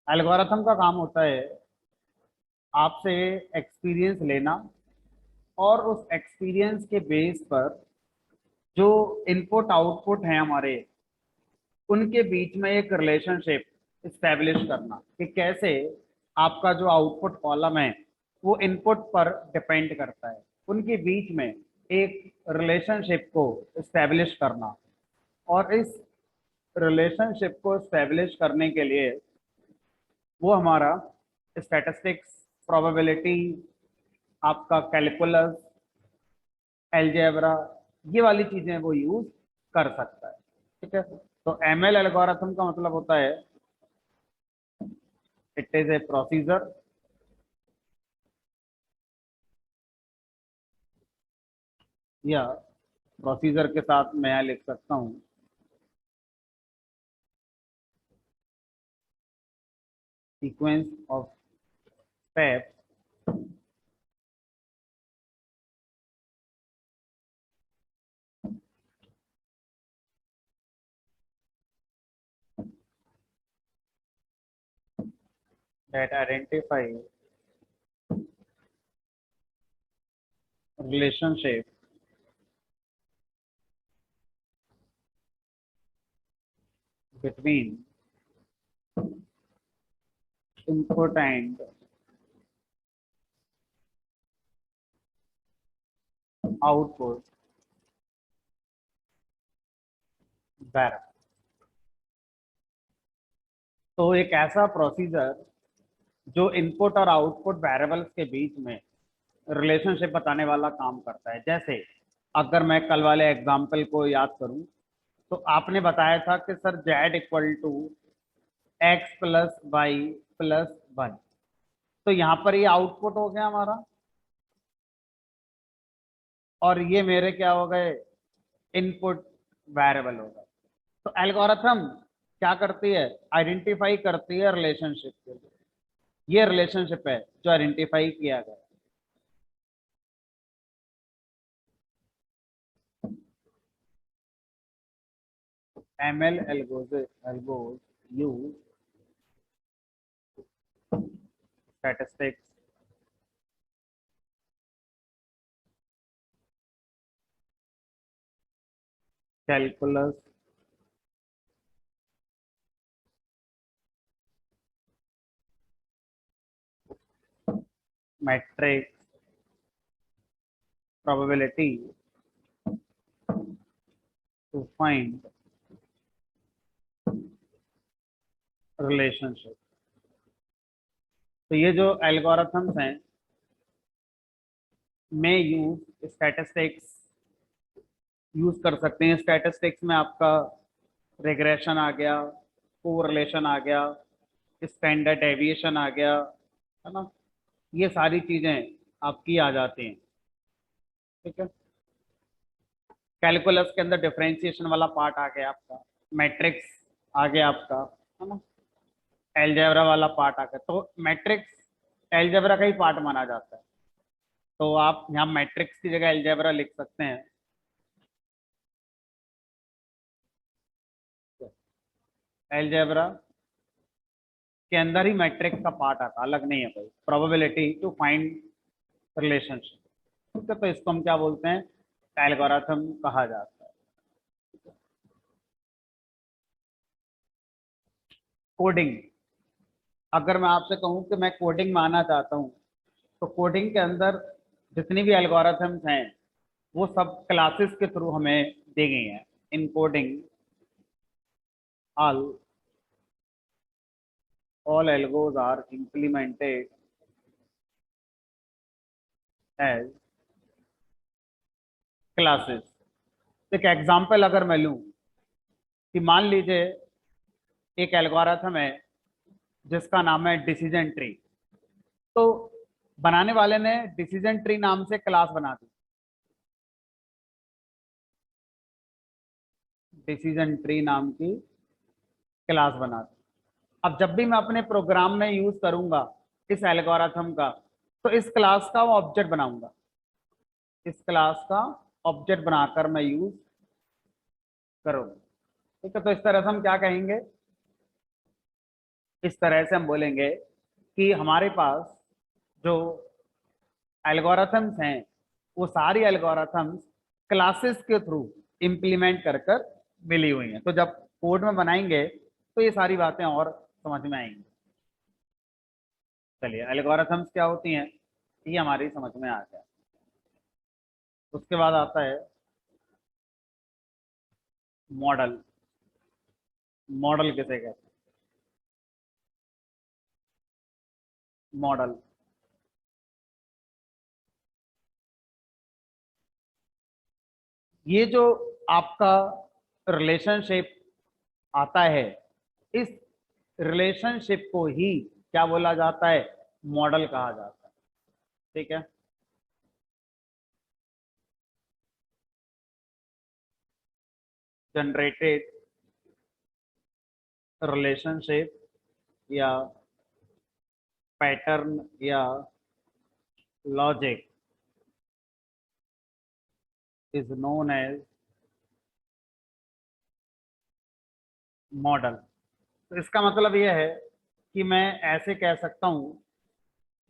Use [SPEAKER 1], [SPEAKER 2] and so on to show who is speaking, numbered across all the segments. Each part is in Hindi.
[SPEAKER 1] एल्गोरिथम का काम होता है आपसे एक्सपीरियंस लेना और उस एक्सपीरियंस के बेस पर जो इनपुट आउटपुट है हमारे उनके बीच में एक रिलेशनशिप स्टैब्लिश करना कि कैसे आपका जो आउटपुट कॉलम है वो इनपुट पर डिपेंड करता है, उनके बीच में एक रिलेशनशिप को स्टैब्लिश करना। और इस रिलेशनशिप को स्टैब्लिश करने के लिए वो हमारा स्टैटिस्टिक्स, प्रोबेबिलिटी, आपका कैलकुलस, अलजेब्रा, ये वाली चीजें वो यूज कर सकता है। ठीक है, तो एमएल एल्गोरिथम का मतलब होता है इट इज ए प्रोसीजर या प्रोसीजर के साथ मैं यहाँ लिख सकता हूँ sequence of steps that identify relationship between input and output variable। तो एक ऐसा प्रोसीजर जो इनपुट और आउटपुट वेरिएबल्स के बीच में रिलेशनशिप बताने वाला काम करता है। जैसे अगर मैं कल वाले एग्जाम्पल को याद करूं तो आपने बताया था कि sir Z equal to X plus Y plus one. तो यहाँ पर ये आउटपुट हो गया हमारा और ये मेरे क्या हो गए, इनपुट वेरिएबल हो गए। तो एल्गोरिथम क्या करती है, आइडेंटिफाई करती है रिलेशनशिप के लिए। ये रिलेशनशिप है जो आइडेंटिफाई किया गया। ML algos use statistics, calculus, matrix, probability to find relationship। तो ये जो एल्गोरिथम्स हैं में यूज स्टैटिस्टिक्स यूज कर सकते हैं। स्टैटिस्टिक्स में आपका रिग्रेशन आ गया, कोरिलेशन आ गया, स्टैंडर्ड डेविएशन आ गया, है ना, ये सारी चीजें आपकी आ जाती हैं। ठीक है, कैलकुलस के अंदर डिफरेंशिएशन वाला पार्ट आ गया आपका, मैट्रिक्स आ गया आपका, है ना, एलजेब्रा वाला पार्ट आ गया। तो मैट्रिक्स एलजेब्रा का ही पार्ट माना जाता है। तो आप यहाँ मैट्रिक्स की जगह एलजेब्रा लिख सकते हैं। एलजेब्रा के अंदर ही मैट्रिक्स का पार्ट आता, अलग नहीं है कोई। Probability to find relationship. ठीक है, तो इसको हम क्या बोलते हैं, एल्गोरिथम कहा जाता है। कोडिंग, अगर मैं आपसे कहूँ कि मैं कोडिंग में आना चाहता हूँ तो कोडिंग के अंदर जितनी भी एल्गोरिथम्स हैं वो सब क्लासेस के थ्रू हमें दी गई हैं। In coding all algos are implemented as classes. एक एग्जांपल अगर मैं लूं कि मान लीजिए एक एल्गोरिथम है जिसका नाम है डिसीजन ट्री। तो बनाने वाले ने डिसीजन ट्री नाम से क्लास बना दी, डिसीजन ट्री नाम की क्लास बना दी। अब जब भी मैं अपने प्रोग्राम में यूज करूंगा इस एल्गोरिथम का तो इस क्लास का वो ऑब्जेक्ट बनाऊंगा, इस क्लास का ऑब्जेक्ट बनाकर मैं यूज करूंगा। ठीक है, तो इस तरह से हम क्या कहेंगे, इस तरह से हम बोलेंगे कि हमारे पास जो एल्गोरिथम्स हैं वो सारी एल्गोरिथम्स क्लासेस के थ्रू इम्प्लीमेंट कर कर मिली हुई हैं। तो जब कोड में बनाएंगे तो ये सारी बातें और समझ में आएंगी। चलिए, एल्गोरिथम्स क्या होती हैं ये हमारी समझ में आ गया। उसके बाद आता है मॉडल। मॉडल किसे कहते हैं? मॉडल ये जो आपका रिलेशनशिप आता है, इस रिलेशनशिप को ही क्या बोला जाता है? मॉडल कहा जाता है। ठीक है, जनरेटेड रिलेशनशिप या पैटर्न या logic is known as model. तो इसका मतलब यह है कि मैं ऐसे कह सकता हूं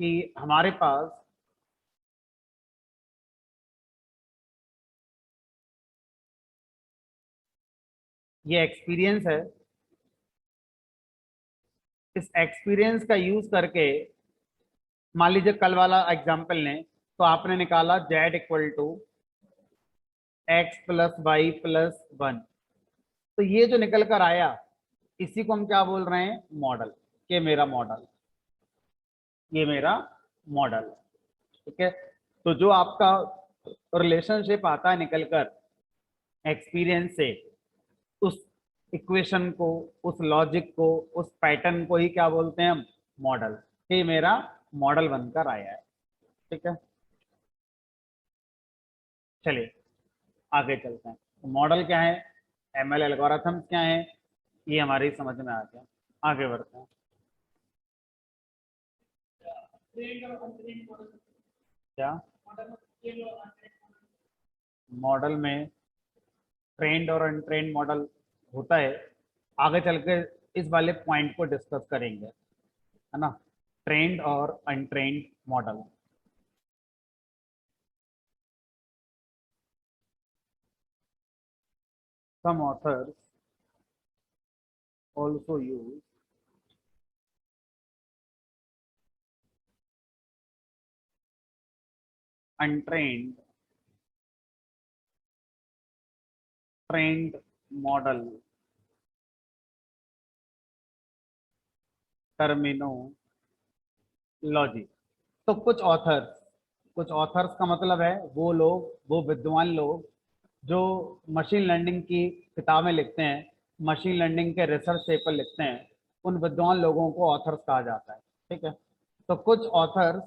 [SPEAKER 1] कि हमारे पास ये एक्सपीरियंस है, इस एक्सपीरियंस का यूज करके मान लीजिए कल वाला एग्जाम्पल लें तो आपने निकाला z equal to X plus Y plus one. तो ये जो निकल कर आया इसी को हम क्या बोल रहे हैं? मॉडल। ये मेरा मॉडल, ये मेरा मॉडल। ठीक है, तो जो आपका रिलेशनशिप आता है निकल कर एक्सपीरियंस से, उस इक्वेशन को, उस लॉजिक को, उस पैटर्न को ही क्या बोलते हैं हम? मॉडल। ये मेरा मॉडल बनकर आया है। ठीक है, चलिए आगे चलते हैं। तो मॉडल क्या है, एमएल एल्गोरिथम्स क्या है, ये हमारी समझ में आ गया। आगे बढ़ते हैं। क्या मॉडल में ट्रेंड और अनट्रेंड मॉडल होता है? आगे चल के इस वाले पॉइंट को डिस्कस करेंगे, है ना? ट्रेंड और untrained model. Some authors also use untrained trained model terminology. तो कुछ ऑथर्स का मतलब है वो लोग, वो विद्वान लोग जो मशीन लर्निंग की किताबें लिखते हैं, मशीन लर्निंग के रिसर्च पेपर लिखते हैं, उन विद्वान लोगों को ऑथर्स कहा जाता है। ठीक है, तो कुछ ऑथर्स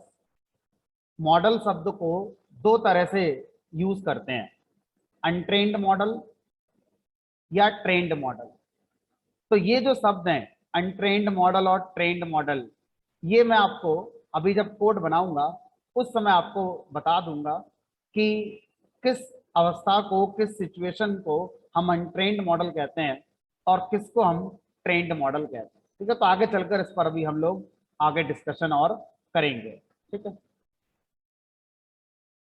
[SPEAKER 1] मॉडल शब्द को दो तरह से यूज करते हैं, अनट्रेन्ड मॉडल या ट्रेन्ड मॉडल। तो ये जो शब्द हैं अनट्रेन्ड मॉडल और ट्रेन्ड मॉडल, ये मैं आपको अभी जब कोड बनाऊंगा उस समय आपको बता दूंगा कि किस अवस्था को, किस सिचुएशन को हम अनट्रेन्ड मॉडल कहते हैं और किसको हम ट्रेन्ड मॉडल कहते हैं। ठीक है, तो आगे चलकर इस पर भी हम लोग आगे डिस्कशन और करेंगे। ठीक है।